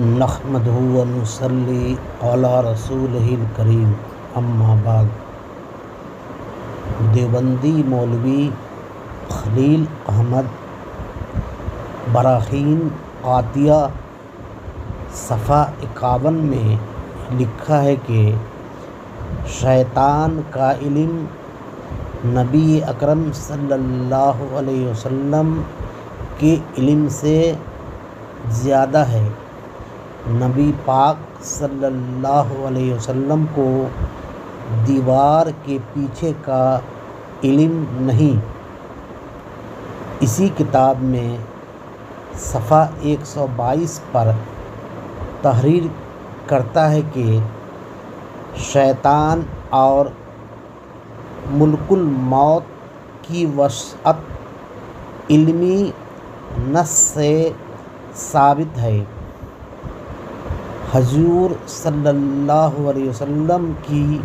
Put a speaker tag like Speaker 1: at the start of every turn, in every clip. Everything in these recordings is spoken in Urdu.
Speaker 1: نحمدہ و نصلی علی رسولہ الکریم، اما بعد۔ دیوبندی مولوی خلیل احمد براہین عطیہ صفحہ 51 میں لکھا ہے کہ شیطان کا علم نبی اکرم صلی اللہ علیہ وسلم کے علم سے زیادہ ہے۔ نبی پاک صلی اللہ علیہ وسلم کو دیوار کے پیچھے کا علم نہیں۔ اسی کتاب میں صفحہ 122 پر تحریر کرتا ہے کہ شیطان اور ملک الموت کی وسعت علمی نص سے ثابت ہے۔ حضور صلی اللہ علیہ وسلم کی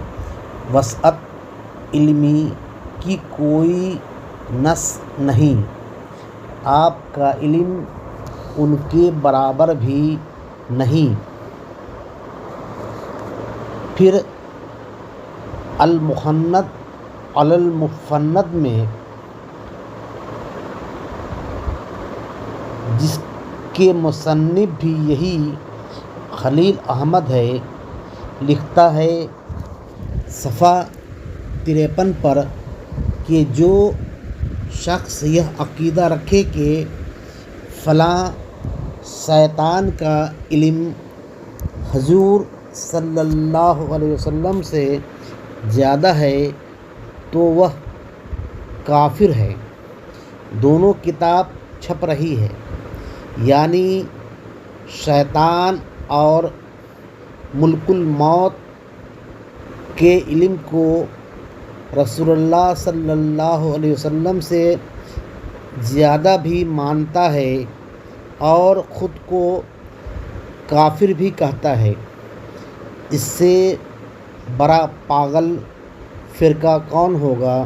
Speaker 1: وسعت علمی کی کوئی نص نہیں۔ آپ کا علم ان کے برابر بھی نہیں۔ پھر المحنّد علی المفند میں، جس کے مصنف بھی یہی خلیل احمد ہے، لکھتا ہے صفحہ 53 پر کہ جو شخص یہ عقیدہ رکھے کہ فلاں شیطان کا علم حضور صلی اللہ علیہ وسلم سے زیادہ ہے تو وہ کافر ہے۔ دونوں کتاب چھپ رہی ہے، یعنی شیطان اور ملک الموت کے علم کو رسول اللہ صلی اللہ علیہ وسلم سے زیادہ بھی مانتا ہے اور خود کو کافر بھی کہتا ہے۔ اس سے بڑا پاگل فرقہ کون ہوگا؟